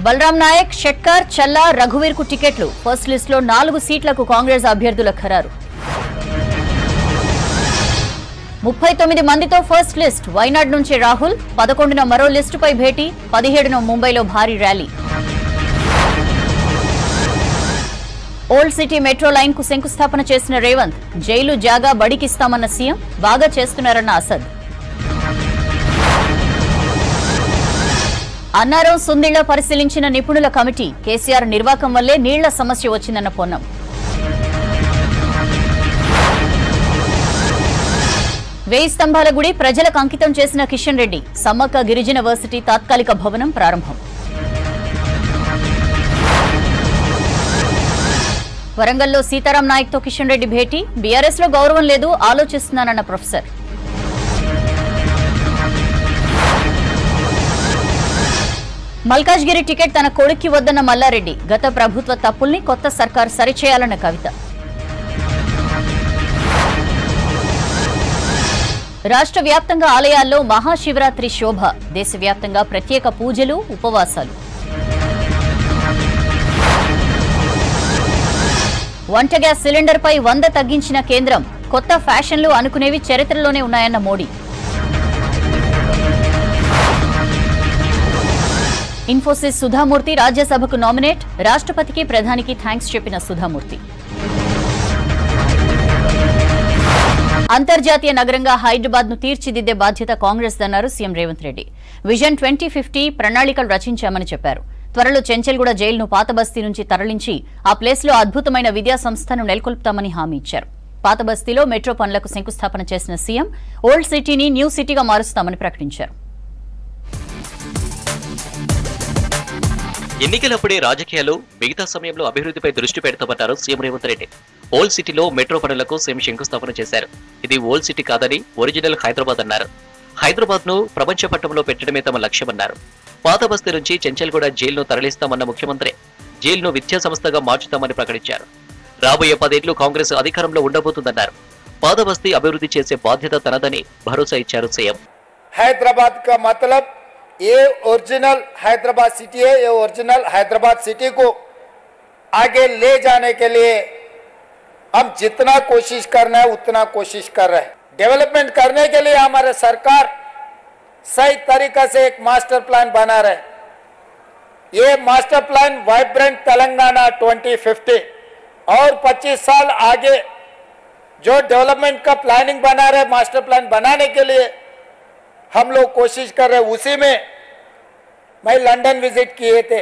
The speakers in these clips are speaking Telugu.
బలరాం నాయక్, షెట్కర్, చల్లా, రఘువీర్ కు టికెట్లు. ఫస్ట్ లిస్ట్ లో 4 సీట్లకు కాంగ్రెస్ అభ్యర్థుల ఖరారు. 39 మందితో ఫస్ట్ లిస్ట్. వైనాడ్ నుంచి రాహుల్, 11న మరో లిస్టుపై భేటీ, 17న ముంబైలో భారీ rally. Old city metro line కు శంకుస్థాపన చేసిన రేవంత్. జైలు జాగా బడికిస్తామన్న సీఎం, బాగా చేస్తున్నారన్న అసద్. అన్నారం, సుందిళ్ల పరిశీలించిన నిపుణుల కమిటీ. కేసీఆర్ నిర్వాకం వల్లే నీళ్ల సమస్య వచ్చిందన్న పొన్నం. వేయి స్తంభాల గుడి ప్రజలకు అంకితం చేసిన కిషన్ రెడ్డి. సమ్మక్క గిరిజన వర్సిటీ తాత్కాలిక భవనం ప్రారంభం. వరంగల్లో సీతారాం నాయక్ తో కిషన్ రెడ్డి భేటీ. బీఆర్ఎస్ లో గౌరవం లేదు, ఆలోచిస్తున్నానన్న ప్రొఫెసర్. మల్కాజ్గిరి టికెట్ తన కొడుక్కి వద్దన్న మల్లారెడ్డి. గత ప్రభుత్వ తప్పుల్ని కొత్త సర్కార్ సరిచేయాలన్న కవిత. రాష్ట్ర వ్యాప్తంగా ఆలయాల్లో మహాశివరాత్రి శోభ. దేశవ్యాప్తంగా ప్రత్యేక పూజలు, ఉపవాసాలు. వంట గ్యాస్ సిలిండర్పై 100 తగ్గించిన కేంద్రం. కొత్త ఫ్యాషన్లు అనుకునేవి చరిత్రలోనే ఉన్నాయన్న మోడీ. ఇన్ఫోసిస్ సుధామూర్తి రాజ్యసభకు నామినేట్. రాష్ట్రపతికి, ప్రధానికి థ్యాంక్స్ చెప్పిన సుధామూర్తి. అంతర్జాతీయ నగరంగా హైదరాబాద్ ను తీర్చిదిద్దే బాధ్యత కాంగ్రెస్ దన్నారు సీఎం రేవంత్ రెడ్డి. విజన్ 2050 ప్రణాళికలు రచించామని చెప్పారు. త్వరలో చెంచల్గూడ జైలును పాతబస్తీ నుంచి తరలించి ఆ ప్లేస్లో అద్భుతమైన విద్యా సంస్థను నెలకొల్పుతామని హామీ ఇచ్చారు. పాతబస్తీలో మెట్రో పనులకు శంకుస్థాపన చేసిన సీఎం ఓల్డ్ సిటీని న్యూ సిటీగా మారుస్తామని ప్రకటించారు. ఎన్నికలప్పుడే రాజకీయాలు, మిగతా సమయంలో అభివృద్ధిపై దృష్టి పెడతామన్నారు సీఎం రేవంత్ రెడ్డి. ఓల్డ్ సిటీలో మెట్రో పనులకు సీఎం శంకుస్థాపన చేశారు. ఇది ఓల్డ్ సిటీ కాదని ఒరిజినల్ హైదరాబాద్ అన్నారు. హైదరాబాద్ ను ప్రపంచ పట్టంలో పెట్టడమే తమ లక్ష్యమన్నారు. పాత బస్తీ నుంచి చెంచల్గూడ జైలును తరలిస్తామన్న ముఖ్యమంత్రి జైలును విద్యా సంస్థగా మార్చుతామని ప్రకటించారు. రాబోయే 10 ఏళ్లు కాంగ్రెస్ అధికారంలో ఉండబోతుందన్నారు. పాత బస్తీ అభివృద్ధి చేసే బాధ్యత తనదని భరోసా ఇచ్చారు సీఎం. హైదరాబాద్ కా మతలబ్ ये ओरिजिनल हैदराबाद सिटी है। ये ओरिजिनल हैदराबाद सिटी को आगे ले जाने के लिए हम जितना कोशिश करना है उतना कोशिश कर रहे हैं। डेवलपमेंट करने के लिए हमारे सरकार सही तरीका से एक मास्टर प्लान बना रहे हैं। ये मास्टर प्लान वाइब्रेंट तेलंगाना 2050 और 25 साल आगे जो डेवलपमेंट का प्लानिंग बना रहे, मास्टर प्लान बनाने के लिए हम लोग कोशिश कर रहे हैं। उसी में मैं लंदन विजिट किए थे।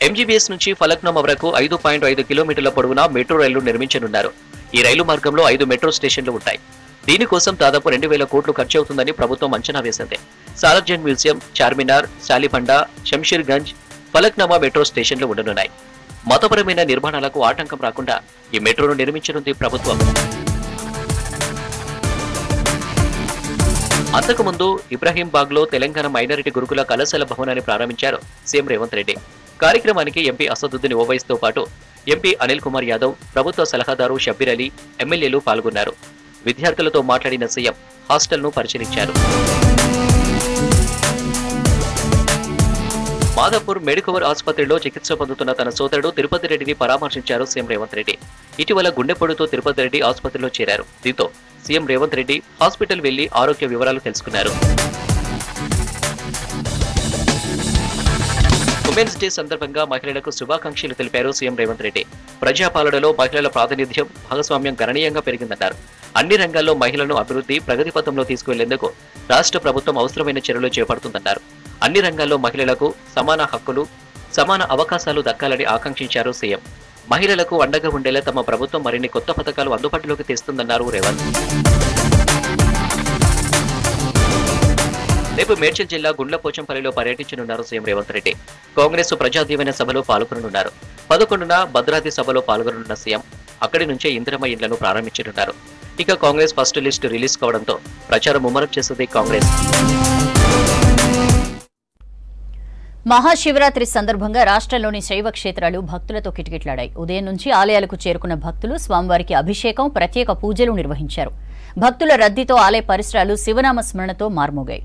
ఎంజీబీఎస్ నుంచి ఫలక్నామా వరకు 5.5 కిలోమీటర్ల పొడవున మెట్రో రైలు నిర్మించనున్నారు. ఈ రైలు మార్గంలో 5 మెట్రో స్టేషన్లు ఉంటాయి. దీనికోసం దాదాపు 2000 కోట్లు ఖర్చు అవుతుందని ప్రభుత్వం అంచనా వేసింది. సాలార్జంగ్ మ్యూజియం, చార్మినార్, సాలిబండ, శంషీర్గంజ్, ఫలక్నామా మెట్రో స్టేషన్లు ఉండనున్నాయి. మతపరమైన నిర్మాణాలకు ఆటంకం రాకుండా ఈ మెట్రోను నిర్మించనుంది ప్రభుత్వం. అంతకుముందు ఇబ్రహీంబాగ్ లో తెలంగాణ మైనారిటీ గురుకుల కళాశాల భవనాన్ని ప్రారంభించారు సీఎం రేవంత్ రెడ్డి. కార్యక్రమానికి ఎంపీ అసదుద్దీన్ ఓవైసీతో పాటు ఎంపీ అనిల్ కుమార్ యాదవ్, ప్రభుత్వ సలహాదారు షబ్బీర్ అలీ, ఎమ్మెల్యేలు పాల్గొన్నారు. విద్యార్థులతో మాట్లాడిన సీఎం హాస్టల్ను పరిశీలించారు. మాదాపూర్ మెడికవర్ ఆసుపత్రిలో చికిత్స పొందుతున్న తన సోదరుడు తిరుపతి రెడ్డిని పరామర్శించారు సీఎం రేవంత్ రెడ్డి. ఇటీవల గుండెపోటుతో తిరుపతి రెడ్డి ఆసుపత్రిలో చేరారు. దీంతో సీఎం రేవంత్ రెడ్డి హాస్పిటల్ వెళ్లి ఆరోగ్య వివరాలు తెలుసుకున్నారు. ఉమెన్స్ డే సందర్భంగా మహిళలకు శుభాకాంక్షలు తెలిపారు సీఎం రేవంత్ రెడ్డి. ప్రజాపాలనలో మహిళల ప్రాతినిధ్యం, భాగస్వామ్యం గణనీయంగా పెరిగిందన్నారు. అన్ని రంగాల్లో మహిళలను అభివృద్ధి, ప్రగతి పథంలో తీసుకువెళ్లేందుకు రాష్ట్ర ప్రభుత్వం అవసరమైన చర్యలు చేపడుతుందన్నారు. అన్ని రంగాల్లో మహిళలకు సమాన హక్కులు, సమాన అవకాశాలు దక్కాలని ఆకాంక్షించారు సీఎం. మహిళలకు అండగా ఉండేలా తమ ప్రభుత్వం మరిన్ని కొత్త పథకాలు అందుబాటులోకి తెస్తుందన్నారు రేవంత్. రేపు మేడ్చల్ జిల్లా గుండ్లపోచంపల్లిలో పర్యటించనున్నారు సీఎం రేవంత్ రెడ్డి. కాంగ్రెస్ ప్రజా దీవెన సభలో పాల్గొననున్నారు. 11న భద్రాద్రి సభలో పాల్గొననున్న సీఎం అక్కడి నుంచే ఇందిరమ్మ ఇండ్లను ప్రారంభించనున్నారు. ఇక కాంగ్రెస్ ఫస్ట్ లిస్ట్ రిలీజ్ కావడంతో ప్రచారం ముమ్మరం చేస్తుంది కాంగ్రెస్. మహాశివరాత్రి సందర్భంగా రాష్ట్రంలోని శైవ క్షేత్రాలు భక్తులతో కిటకిటలాడాయి. ఉదయం నుంచి ఆలయాలకు చేరుకున్న భక్తులు స్వామివారికి అభిషేకం, ప్రత్యేక పూజలు నిర్వహించారు. భక్తుల రద్దీతో ఆలయ పరిసరాలు శివనామ స్మరణతో మార్మోగాయి.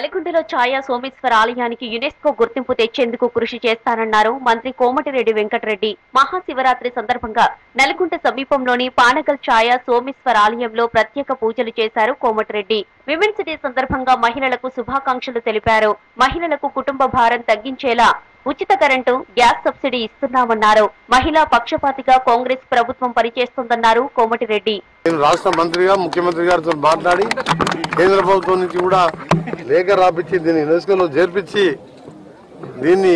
నల్గొండలో ఛాయా సోమేశ్వర ఆలయానికి యునెస్కో గుర్తింపు తెచ్చేందుకు కృషి చేస్తానన్నారు మంత్రి కోమటిరెడ్డి వెంకటరెడ్డి. మహాశివరాత్రి సందర్భంగా నల్గొండ సమీపంలోని పానగల్ ఛాయా సోమేశ్వర ఆలయంలో ప్రత్యేక పూజలు చేశారు కోమటిరెడ్డి. విమెన్స్ డే సందర్భంగా మహిళలకు శుభాకాంక్షలు తెలిపారు. మహిళలకు కుటుంబ భారం తగ్గించేలా ఉచిత కరెంటు, గ్యాస్ సబ్సిడీ ఇస్తున్నామన్నారు. మహిళా పక్షపాతిగా కాంగ్రెస్ ప్రభుత్వం పనిచేస్తోందన్నారు కోమటిరెడ్డి. రాష్ట్ర మంత్రిగా ముఖ్యమంత్రి గారితో మాట్లాడి కేంద్ర ప్రభుత్వం నుంచి కూడా లేఖ రాపించి దీన్ని యునెస్కోలో చేర్పించి దీన్ని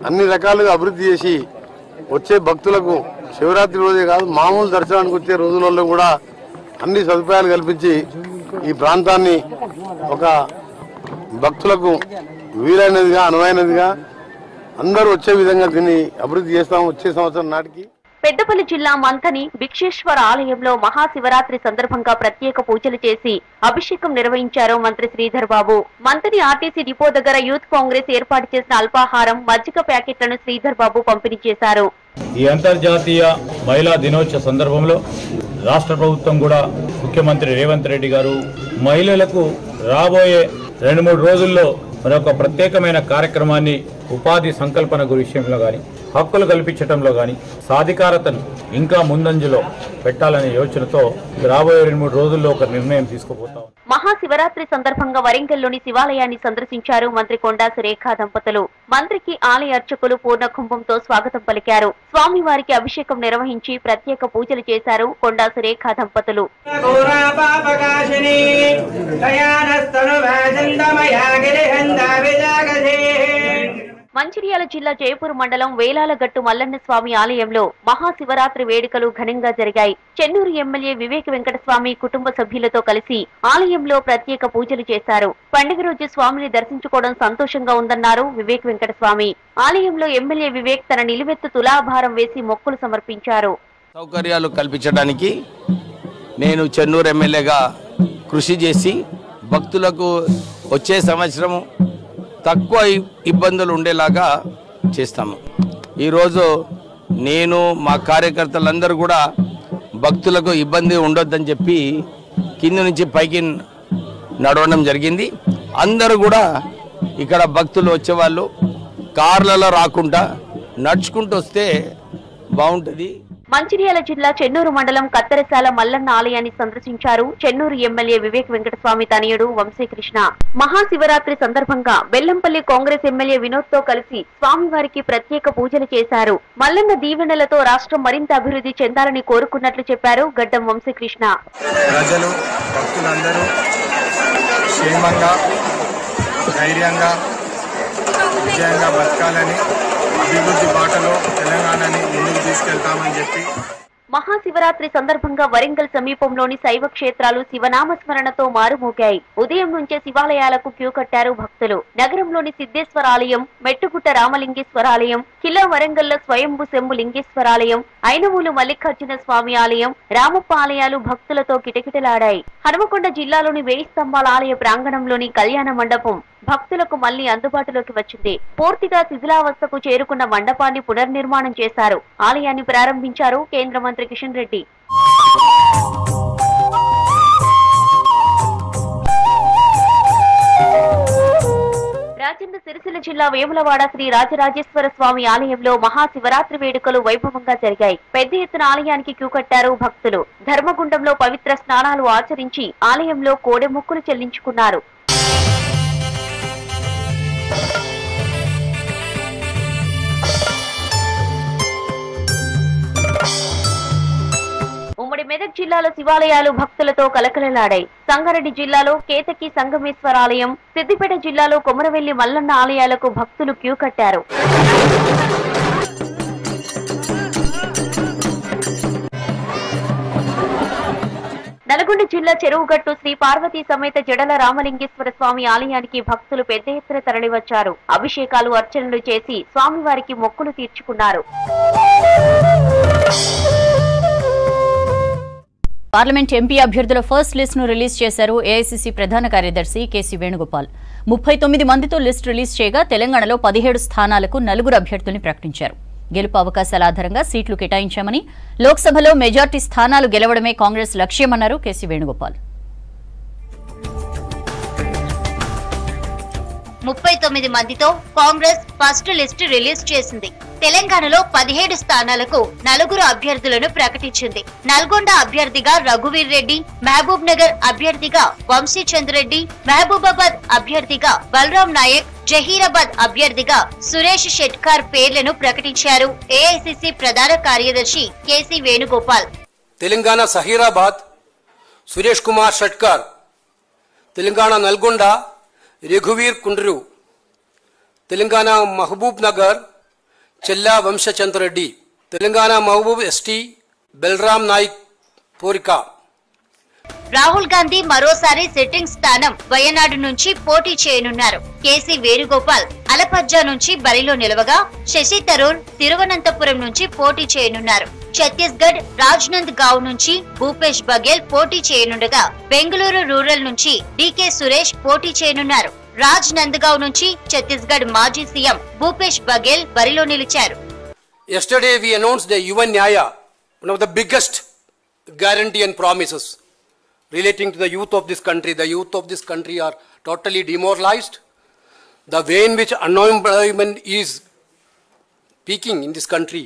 అన్ని రకాలుగా అభివృద్ధి చేసి వచ్చే భక్తులకు శివరాత్రి రోజే కాదు మామూలు దర్శనానికి వచ్చే రోజులలో కూడా అన్ని సదుపాయాలు కల్పించి ఈ ప్రాంతాన్ని ఒక భక్తులకు వీలైనదిగా అనువైనదిగా అందరూ వచ్చే విధంగా దీన్ని అభివృద్ధి చేస్తాం వచ్చే సంవత్సరం నాటికి. పెద్దపల్లి జిల్లా మంథని భిక్షేశ్వర ఆలయంలో మహాశివరాత్రి సందర్భంగా ప్రత్యేక పూజలు చేసి అభిషేకం నిర్వహించారు మంత్రి శ్రీధర్ బాబు. మంథని ఆర్టీసీ డిపో దగ్గర యూత్ కాంగ్రెస్ ఏర్పాటు చేసిన అల్పాహారం, మజ్జిగ ప్యాకెట్లను శ్రీధర్ బాబు పంపిణీ చేశారు. ఈ అంతర్జాతీయ మహిళా దినోత్సవ సందర్భంలో రాష్ట్ర ప్రభుత్వం కూడా ముఖ్యమంత్రి రేవంత్ రెడ్డి గారు మహిళలకు రాబోయే 2-3 రోజుల్లో మరొక ప్రత్యేకమైన కార్యక్రమాన్ని ఉపాధి సంకల్పన విషయంలో కానీ, హక్కులు కల్పించడంలో కానీ, సాధికారతను ఇంకా ముందంజలో పెట్టాలనే యోచనతో రాబోయే 2-3 రోజుల్లో ఒక నిర్ణయం తీసుకుపోతాం. మహాశివరాత్రి సందర్భంగా వరంగల్లోని శివాలయాన్ని సందర్శించారు మంత్రి కొండా సురేఖ దంపతులు. మంత్రికి ఆలయ అర్చకులు పూర్ణ కుంభంతో స్వాగతం పలికారు. స్వామివారికి అభిషేకం నిర్వహించి ప్రత్యేక పూజలు చేశారు కొండా సురేఖ దంపతులు. మంచిర్యాల జిల్లా జయపూర్ మండలం వేలాలగట్టు మల్లన్న స్వామి ఆలయంలో మహాశివరాత్రి వేడుకలు ఘనంగా జరిగాయి. చెన్నూరు ఎమ్మెల్యే వివేక్ వెంకటస్వామి కుటుంబ సభ్యులతో కలిసి ఆలయంలో ప్రత్యేక పూజలు చేశారు. పండుగ రోజు స్వామిని దర్శించుకోవడం సంతోషంగా ఉందన్నారు వివేక్ వెంకటస్వామి. ఆలయంలో ఎమ్మెల్యే వివేక్ తన నిలువెత్తు తులాభారం వేసి మొక్కులు సమర్పించారు. సౌకర్యాలు కల్పించడానికి నేను చెన్నూరు ఎమ్మెల్యేగా కృషి చేసి భక్తులకు వచ్చే సంవత్సరం తక్కువ ఇబ్బందులు ఉండేలాగా చేస్తాము. ఈరోజు నేను మా కార్యకర్తలందరూ కూడా భక్తులకు ఇబ్బంది ఉండొద్దని చెప్పి కింద నుంచి పైకి నడవడం జరిగింది. అందరూ కూడా ఇక్కడ భక్తులు వచ్చేవాళ్ళు కార్లలో రాకుండా నడుచుకుంటూ వస్తే బాగుంటుంది. మంచిర్యాల జిల్లా చెన్నూరు మండలం కత్తెరసాల మల్లన్న ఆలయాన్ని సందర్శించారు చెన్నూరు ఎమ్మెల్యే వివేక్ వెంకటస్వామి తనయుడు వంశీకృష్ణ. మహాశివరాత్రి సందర్భంగా బెల్లంపల్లి కాంగ్రెస్ ఎమ్మెల్యే వినోద్ తో కలిసి స్వామివారికి ప్రత్యేక పూజలు చేశారు. మల్లన్న దీవెనలతో రాష్ట్రం మరింత అభివృద్ధి చెందాలని కోరుకున్నట్లు చెప్పారు గడ్డం వంశీకృష్ణ. ప్రజలు భక్తులందరూ క్షేమంగా ధైర్యంగా విజయంగా బతకాలని, అభివృద్ధి బాటలో తెలంగాణని ముందుకు తీసుకెళ్తామని చెప్పి మహాశివరాత్రి సందర్భంగా వరంగల్ సమీపంలోని శైవ క్షేత్రాలు శివనామస్మరణతో మారుమోగాయి. ఉదయం నుంచే శివాలయాలకు క్యూ కట్టారు భక్తులు. నగరంలోని సిద్ధేశ్వర ఆలయం, మెట్టుగుట్ట రామలింగేశ్వరాలయం, కిలా వరంగల్లో స్వయంభు శంభు లింగేశ్వరాలయం, ఐనమూలు మల్లికార్జున స్వామి ఆలయం, రామప్ప ఆలయాలు భక్తులతో కిటకిటలాడాయి. హనుమకొండ జిల్లాలోని 1000 స్తంభాల ఆలయ ప్రాంగణంలోని కళ్యాణ మండపం భక్తులకు మళ్లీ అందుబాటులోకి వచ్చింది. పూర్తిగా శిథిలావస్థకు చేరుకున్న మండపాన్ని పునర్నిర్మాణం చేశారు. ఆలయాన్ని ప్రారంభించారు కేంద్ర మంత్రి కిషన్ రెడ్డి. రాజన్న సిరిసిల్ల జిల్లా వేములవాడ శ్రీ రాజరాజేశ్వర స్వామి ఆలయంలో మహాశివరాత్రి వేడుకలు వైభవంగా జరిగాయి. పెద్ద ఎత్తున ఆలయానికి క్యూ కట్టారు భక్తులు. ధర్మగుండంలో పవిత్ర స్నానాలు ఆచరించి ఆలయంలో కోడె మొక్కులు చెల్లించుకున్నారు. ఉమ్మడి మెదక్ జిల్లాలో శివాలయాలు భక్తులతో కలకలలాడాయి. సంగారెడ్డి జిల్లాలో కేతకి సంగమేశ్వరాలయం, సిద్దిపేట జిల్లాలో కొమరవెల్లి మల్లన్న ఆలయాలకు భక్తులు క్యూ కట్టారు. నల్గొండ జిల్లా చెరువుగట్టు శ్రీ పార్వతీ సమేత జడల రామలింగేశ్వర స్వామి ఆలయానికి భక్తులు పెద్ద ఎత్తున తరలివచ్చారు. అభిషేకాలు, అర్చనలు చేసి స్వామివారికి మొక్కులు తీర్చుకున్నారు. పార్లమెంట్ ఎంపీ అభ్యర్థుల ఫస్ట్ లిస్ట్ ను రిలీజ్ చేశారు ఏఐసీసీ ప్రధాన కార్యదర్శి కేసీ వేణుగోపాల్. 39 మందితో లిస్ట్ రిలీజ్ చేయగా తెలంగాణలో 17 స్థానాలకు 4 అభ్యర్థుల్ని ప్రకటించారు. గెలుపు అవకాశాల ఆధారంగా సీట్లు కేటాయించామని, లోక్సభలో మెజార్టీ స్థానాలు గెలవడమే కాంగ్రెస్ లక్ష్యమన్నారు కేసీ వేణుగోపాల్. 39 మందితో కాంగ్రెస్ ఫస్ట్ లిస్టు రిలీజ్ చేసింది. తెలంగాణలో 17 స్థానాలకు 4 అభ్యర్థులను ప్రకటించింది. నల్గొండ అభ్యర్థిగా రఘువీర్ రెడ్డి, మహబూబ్ నగర్ అభ్యర్థిగా వంశీచంద్ర రెడ్డి, మహబూబాబాద్ అభ్యర్థిగా బలరాం నాయక్, జహీరాబాద్ అభ్యర్థిగా సురేష్ షెట్కార్ పేర్లను ప్రకటించారు ఏఐసిసి ప్రధాన కార్యదర్శి కేసీ వేణుగోపాల్. తెలంగాణ సహీరాబాద్ సురేష్ కుమార్ షెట్కార్, తెలంగాణ నల్గొండ రఘువీర్ కుండ్రు, తెలంగాణ మహబూబ్ నగర్ చెల్లా వంశచంద్ర రెడ్డి, తెలంగాణ మహబూబ్ ఎస్టీ బలరాం నాయక్ పోరిక. రాహుల్ గాంధీ మరోసారి సిట్టింగ్ స్థానం వయనాడు నుంచి పోటీ చేయనున్నారు. కేసీ వేణుగోపాల్ అలపజ్జా నుంచి బరిలో నిలవగా, శశి థరూర్ తిరువనంతపురం నుంచి పోటీ చేయనున్నారు. ఛత్తీస్గఢ్ రాజ్నంద్ గావ్ నుంచి భూపేష్ బఘేల్ పోటీ చేయనుండగా, బెంగళూరు రూరల్ నుంచి డీకే సురేష్ పోటీ చేయనున్నారు. రాజ్నంద్గావ్ నుంచి ఛత్తీస్గఢ్ మాజీ సీఎం భూపేష్ బఘేల్ బరిలో నిలిచారు. Yesterday we announced the UN Nyaya, one of the biggest guarantee and promises relating to the youth of this country. The youth of this country are totally demoralized. The way in which unemployment is peaking in this country.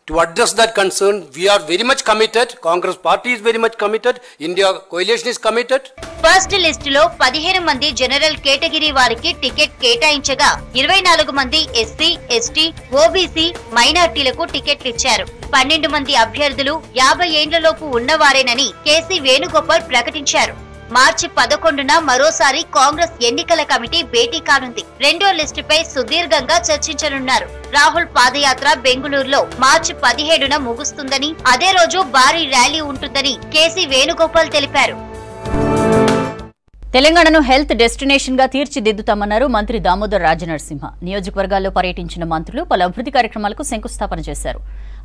To address that concern, we are very much committed. Congress party is very much committed. India coalition is committed. First list లో 15 మంది జనరల్ కేటగిరీ వారికి టికెట్ కేటాయించగా, 24 మంది ఎస్సీ, ఎస్టీ, ఓబీసీ, మైనార్టీలకు టికెట్లు ఇచ్చారు. 12 మంది అభ్యర్థులు 50 ఏండ్లలోపు ఉన్నవారేనని కేసీ వేణుగోపాల్ ప్రకటించారు. మార్చి 11న మరోసారి కాంగ్రెస్ ఎన్నికల కమిటీ భేటీ కానుంది. రెండో లిస్టుపై సుదీర్ఘంగా చర్చించనున్నారు. రాహుల్ పాదయాత్ర బెంగళూరులో మార్చి 17న ముగుస్తుందని, అదే రోజు భారీ ర్యాలీ ఉంటుందని కేసీ వేణుగోపాల్ తెలిపారు. తెలంగాణను హెల్త్ డెస్టినేషన్ గా తీర్చిదిద్దుతామన్నారు మంత్రి దామోదర్ రాజనరసింహ. నియోజకవర్గాల్లో పర్యటించిన మంత్రులు పలు అభివృద్ధి కార్యక్రమాలకు శంకుస్థాపన చేశారు.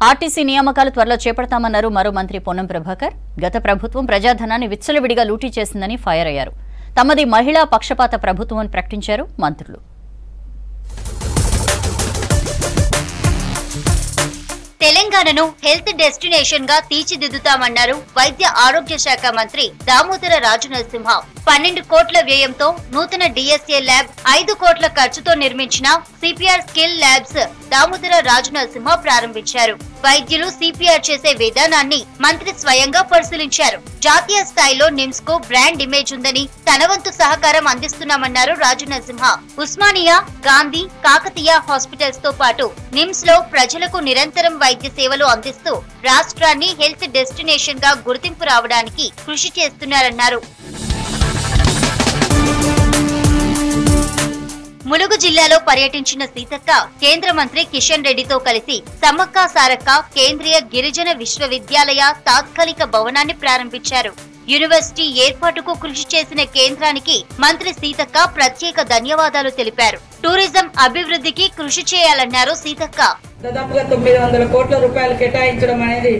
ఆర్టీసీ నియామకాలు త్వరలో చేపడతామన్నారు మరో మంత్రి పొన్నం ప్రభాకర్. గత ప్రభుత్వం ప్రజాధనాన్ని విచ్చలవిడిగా లూటీ చేసిందని ఫైర్ అయ్యారు. తమది మహిళా పక్షపాత ప్రభుత్వం అని ప్రకటించారు మంత్రులు. తెలంగాణను హెల్త్ డెస్టినేషన్ గా తీర్చిదిద్దుతామన్నారు వైద్య ఆరోగ్య శాఖ మంత్రి దామోదర రాజనరసింహ. 12 కోట్ల వ్యయంతో నూతన డిఎస్ఏ ల్యాబ్, 5 కోట్ల ఖర్చుతో నిర్మించిన CPR skill labs Damodara Rajanarasimha ప్రారంభించారు. వైద్యులు సిపిఆర్ చేసే విధానాన్ని మంత్రి స్వయంగా పరిశీలించారు. జాతీయ స్థాయిలో నిమ్స్ కు బ్రాండ్ ఇమేజ్ ఉందని తన వంతు సహకారం అందిస్తున్నామన్నారు రాజనరసింహ. ఉస్మానియా, గాంధీ, కాకతీయ హాస్పిటల్స్ తో పాటు నిమ్స్ లో ప్రజలకు నిరంతరం వైద్య సేవలు అందిస్తూ రాష్ట్రాన్ని హెల్త్ డెస్టినేషన్ గా గుర్తింపు రావడానికి కృషి చేస్తున్నారన్నారు. ములుగు జిల్లాలో పర్యటించిన సీతక్క కేంద్ర మంత్రి కిషన్ రెడ్డితో కలిసి సమ్మక్క సారక్క కేంద్రీయ గిరిజన విశ్వవిద్యాలయ తాత్కాలిక భవనాన్ని ప్రారంభించారు. యూనివర్సిటీ ఏర్పాటుకు కృషి చేసిన కేంద్రానికి మంత్రి సీతక్క ప్రత్యేక ధన్యవాదాలు తెలిపారు. టూరిజం అభివృద్ధికి కృషి చేయాలన్నారు సీతక్క. దాదాపుగా 900 కోట్ల రూపాయలు కేటాయించడం అనేది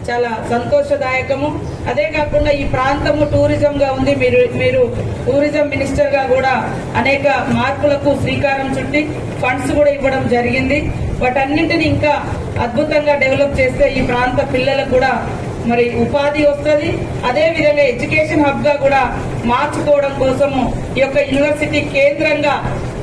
చాలా సంతోషదాయకము. అదే కాకుండా ఈ ప్రాంతము టూరిజం గా ఉంది. మీరు టూరిజం మినిస్టర్ గా కూడా అనేక మార్పులకు శ్రీకారం చుట్టి ఫండ్స్ కూడా ఇవ్వడం జరిగింది. వాటన్నింటినీ ఇంకా అద్భుతంగా డెవలప్ చేస్తే ఈ ప్రాంత పిల్లలకు కూడా మరి ఉపాధి వస్తుంది. అదే విధంగా ఎడ్యుకేషన్ హబ్ గా కూడా మార్చుకోవడం కోసము ఈ యొక్క యూనివర్సిటీ కేంద్రంగా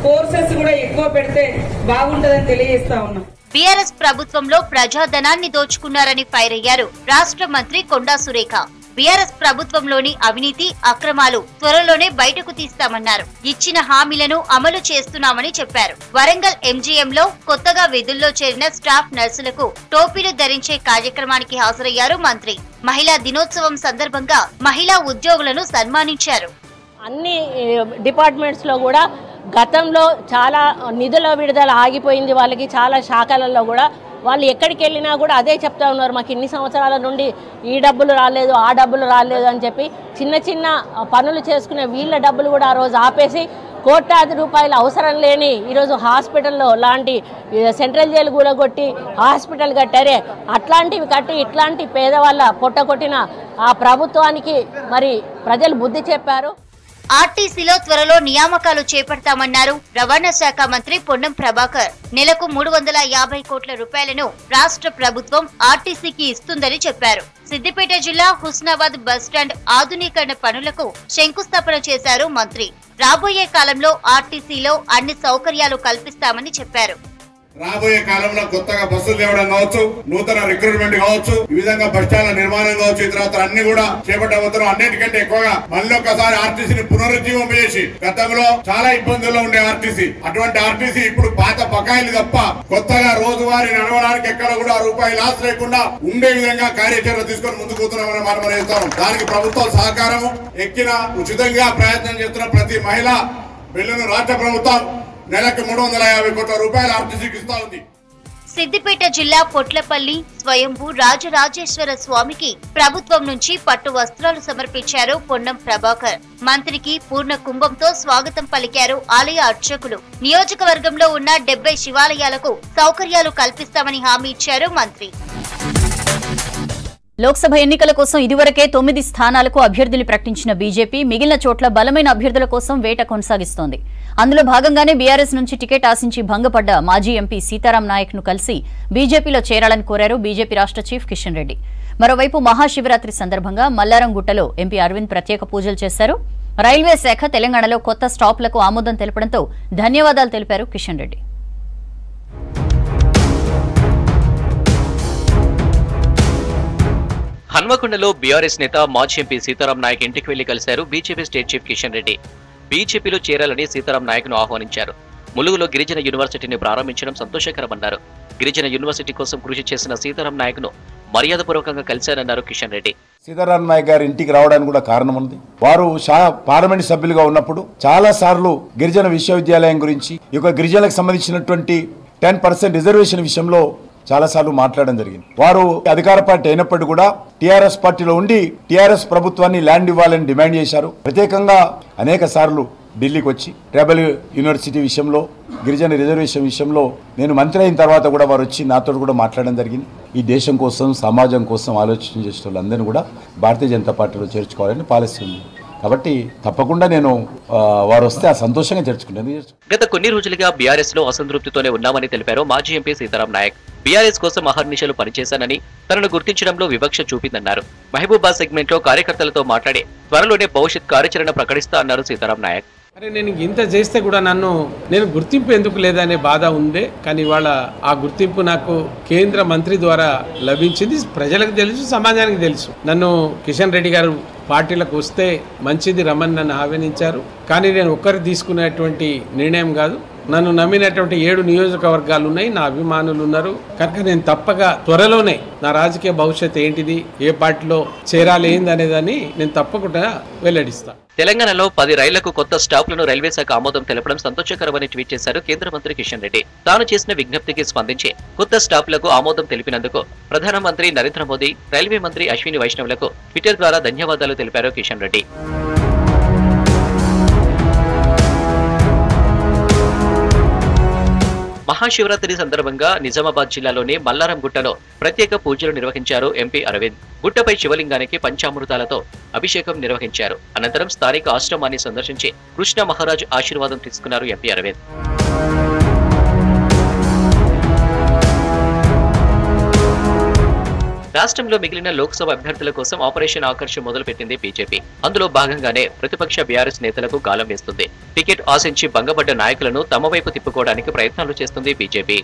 కోర్సెస్ కూడా ఎక్కువ పెడితే బాగుంటుందని తెలియజేస్తా ఉన్నాం. బీఆర్ఎస్ ప్రభుత్వంలో ప్రజాధనాన్ని దోచుకున్నారని ఫైర్ అయ్యారు రాష్ట్ర మంత్రి కొండా సురేఖ. బీఆర్ఎస్ ప్రభుత్వంలోని అవినీతి, అక్రమాలు త్వరలోనే బయటకు తీస్తామన్నారు. ఇచ్చిన హామీలను అమలు చేస్తున్నామని చెప్పారు. వరంగల్ ఎంజీఎంలో కొత్తగా విధుల్లో చేరిన స్టాఫ్ నర్సులకు టోపీలు ధరించే కార్యక్రమానికి హాజరయ్యారు మంత్రి. మహిళా దినోత్సవం సందర్భంగా మహిళా ఉద్యోగులను సన్మానించారు. అన్ని డిపార్ట్మెంట్స్ లో కూడా గతంలో చాలా నిధుల విడుదల ఆగిపోయింది. వాళ్ళకి చాలా శాఖలలో కూడా వాళ్ళు ఎక్కడికి వెళ్ళినా కూడా అదే చెప్తా ఉన్నారు, మాకు ఇన్ని సంవత్సరాల నుండి ఈ డబ్బులు రాలేదు, ఆ డబ్బులు రాలేదు అని చెప్పి చిన్న చిన్న పనులు చేసుకునే వీళ్ళ డబ్బులు కూడా ఆ రోజు ఆపేసి కోట్లాది రూపాయలు అవసరం లేని ఈరోజు హాస్పిటల్లో లాంటి సెంట్రల్ జైలు కూలగొట్టి హాస్పిటల్ కట్టారే, అట్లాంటివి కట్టి ఇట్లాంటి పేదవాళ్ళ పొట్టకొట్టిన ఆ ప్రభుత్వానికి మరి ప్రజలు బుద్ధి చెప్పారు. ఆర్టీసీలో త్వరలో నియామకాలు చేపడతామన్నారు రవాణా శాఖ మంత్రి పొన్నం ప్రభాకర్. నెలకు 350 కోట్ల రూపాయలను రాష్ట్ర ప్రభుత్వం ఆర్టీసీకి ఇస్తుందని చెప్పారు. సిద్దిపేట జిల్లా హుస్నాబాద్ బస్టాండ్ ఆధునీకరణ పనులకు శంకుస్థాపన చేశారు మంత్రి. రాబోయే కాలంలో ఆర్టీసీలో అన్ని సౌకర్యాలు కల్పిస్తామని చెప్పారు. రాబోయే కాలంలో కొత్తగా బస్సులు తేవడం కావచ్చు, నూతన రిక్రూట్మెంట్ కావచ్చు, ఈ విధంగా బస్టాండ్ల నిర్మాణం కావచ్చు, ఇతర అన్ని కూడా చేపట్టబోతున్నాం. అన్నిటికంటే ఎక్కువగా మళ్ళీ ఒకసారి ఆర్టీసీని పునరుజ్జీవం చేసి, గతంలో చాలా ఇబ్బందుల్లో ఉండే ఆర్టీసీ, అటువంటి ఆర్టీసీ ఇప్పుడు పాత బకాయిలు తప్ప కొత్తగా రోజువారీ నడవడానికి ఎక్కడ కూడా రూపాయి లాస్ లేకుండా ఉండే విధంగా కార్యాచరణ తీసుకొని ముందుకు పోతున్నామని మనం చేస్తాం. దానికి ప్రభుత్వం సహకారము ఎక్కిన ఉచితంగా ప్రయత్నం చేస్తున్న ప్రతి మహిళ బిల్లును రాష్ట్ర ప్రభుత్వం నెలకు 350 కోట్ల రూపాయలు ఆర్టీసీకి ఇస్తా ఉంది. సిద్దిపేట జిల్లా పొట్లపల్లి స్వయంభూ రాజరాజేశ్వర స్వామికి ప్రభుత్వం నుంచి పట్టు వస్త్రాలు సమర్పించారు పొన్నం ప్రభాకర్. మంత్రికి పూర్ణ కుంభంతో స్వాగతం పలికారు ఆలయ అర్చకులు. నియోజకవర్గంలో ఉన్న 70 శివాలయాలకు సౌకర్యాలు కల్పిస్తామని హామీ ఇచ్చారు మంత్రి. లోక్సభ ఎన్నికల కోసం ఇదివరకే 9 స్థానాలకు అభ్యర్థులు ప్రకటించిన బీజేపీ మిగిలిన చోట్ల బలమైన అభ్యర్థుల కోసం వేట కొనసాగిస్తోంది. అందులో భాగంగానే బీఆర్ఎస్ నుంచి టికెట్ ఆశించి భంగపడ్డ మాజీ ఎంపీ సీతారాం నాయక్ ను కలిసి బీజేపీలో చేరాలని కోరారు బీజేపీ రాష్ట్ర చీఫ్ కిషన్ రెడ్డి. మరోవైపు మహాశివరాత్రి సందర్భంగా మల్లారం గుట్టలో ఎంపీ అరవింద్ ప్రత్యేక పూజలు చేశారు. రైల్వే శాఖ తెలంగాణలో కొత్త స్టాప్లకు ఆమోదం తెలపడంతో ధన్యవాదాలు తెలిపారు కిషన్ రెడ్డి. హన్మకొండలో బీఆర్ఎస్ నేత మాజీ ఎంపీ సీతారాం నాయక్ ఇంటికి వెళ్లి కలిశారు BJP state chief Kishan Reddy. బీజేపీలో చేరాలని సీతారాం నాయక్ ను ఆహ్వానించారు. ములుగులో గిరిజన యూనివర్సిటీని ప్రారంభించడం సంతోషకరమన్నారు. గిరిజన యూనివర్సిటీ కోసం కృషి చేసిన సీతారాం నాయక్ ను మర్యాదపూర్వకంగా కలిశారన్నారు కిషన్ రెడ్డి. సీతారాం నాయక్ గారి ఇంటికి రావడానికి కూడా కారణం ఉంది. వారు పార్లమెంట్ సభ్యులుగా ఉన్నప్పుడు చాలా సార్లు గిరిజన విశ్వవిద్యాలయం గురించి, ఈ యొక్క గిరిజనులకు సంబంధించినటువంటి 10% రిజర్వేషన్ విషయంలో చాలా సార్లు మాట్లాడడం జరిగింది. వారు అధికార పార్టీ అయినప్పటికీ కూడా టీఆర్ఎస్ పార్టీలో ఉండి టీఆర్ఎస్ ప్రభుత్వాన్ని ల్యాండ్ ఇవ్వాలని డిమాండ్ చేశారు. ప్రత్యేకంగా అనేక సార్లు ఢిల్లీకి వచ్చి ట్రైబల్ యూనివర్సిటీ విషయంలో, గిరిజన రిజర్వేషన్ విషయంలో నేను మంత్రి అయిన తర్వాత కూడా వారు వచ్చి నాతో కూడా మాట్లాడడం జరిగింది. ఈ దేశం కోసం, సమాజం కోసం ఆలోచన చేసే వాళ్ళందరినీ కూడా భారతీయ జనతా పార్టీలో చేర్చుకోవాలని పాలసీ ఉంది. కాబట్టి తప్పకుండా నేను వారు వస్తే ఆ సంతోషంగా చేర్చుకుంటాను. గత కొన్ని రోజులుగా బీఆర్ఎస్ లో అసంతృప్తితోనే ఉన్నామని తెలిపారు మాజీ ఎంపీ సీతారాం నాయక్. బీఆర్ఎస్ కోసం అహర్నిశలు పనిచేశానని, తనను గుర్తించడంలో వివక్ష చూపిందన్నారు. మహబూబాద్ సెగ్మెంట్ లో కార్యకర్తలతో మాట్లాడి త్వరలోనే భవిష్యత్ కార్యాచరణ ప్రకటిస్తా అన్నారు సీతారాం నాయక్. అరే నేను ఇంత చేస్తే కూడా నేను గుర్తింపు ఎందుకు లేదనే బాధ ఉండే, కానీ ఇవాళ ఆ గుర్తింపు నాకు కేంద్ర మంత్రి ద్వారా లభించింది. ప్రజలకు తెలుసు, సమాజానికి తెలుసు. నన్ను కిషన్ రెడ్డి గారు పార్టీలకు వస్తే మంచిది రమ్మని నన్ను ఆహ్వానించారు. కానీ నేను ఒక్కరు తీసుకునేటువంటి నిర్ణయం కాదు. నన్ను నమ్మినటువంటి 7 నియోజకవర్గాలు ఉన్నాయి, నా అభిమానులు ఉన్నారు. కనుక నేను తప్పక త్వరలోనే నా రాజకీయ భవిష్యత్తు ఏంటిది, ఏ పార్టీలో చేరాలి ఏందనేదాన్ని నేను తప్పకుండా వెల్లడిస్తాను. తెలంగాణలో 10 రైళ్లకు కొత్త స్టాప్లను రైల్వే శాఖ ఆమోదం తెలపడం సంతోషకరమని ట్వీట్ చేశారు కేంద్ర మంత్రి కిషన్ రెడ్డి. తాను చేసిన విజ్ఞప్తికి స్పందించి కొత్త స్టాప్లకు ఆమోదం తెలిపినందుకు ప్రధానమంత్రి నరేంద్ర మోదీ, రైల్వే మంత్రి అశ్విని వైష్ణవ్లకు ట్విట్టర్ ద్వారా ధన్యవాదాలు తెలిపారు కిషన్ రెడ్డి. మహాశివరాత్రి సందర్భంగా నిజామాబాద్ జిల్లాలోని మల్లారం గుట్టలో ప్రత్యేక పూజలు నిర్వహించారు ఎంపీ అరవింద్. గుట్టపై శివలింగానికి పంచామృతాలతో అభిషేకం నిర్వహించారు. అనంతరం స్థానిక ఆశ్రమాన్ని సందర్శించి కృష్ణ మహారాజ్ ఆశీర్వాదం తీసుకున్నారు ఎంపీ అరవింద్. రాష్ట్రంలో మిగిలిన లోక్సభ అభ్యర్థుల కోసం ఆపరేషన్ ఆకర్ష్ మొదలుపెట్టింది బీజేపీ. అందులో భాగంగానే ప్రతిపక్ష బీఆర్ఎస్ నేతలకు గాలం వేస్తుంది. టికెట్ ఆశించి భంగపడ్డ నాయకులను తమ వైపు తిప్పుకోవడానికి ప్రయత్నాలు చేస్తుంది బీజేపీ.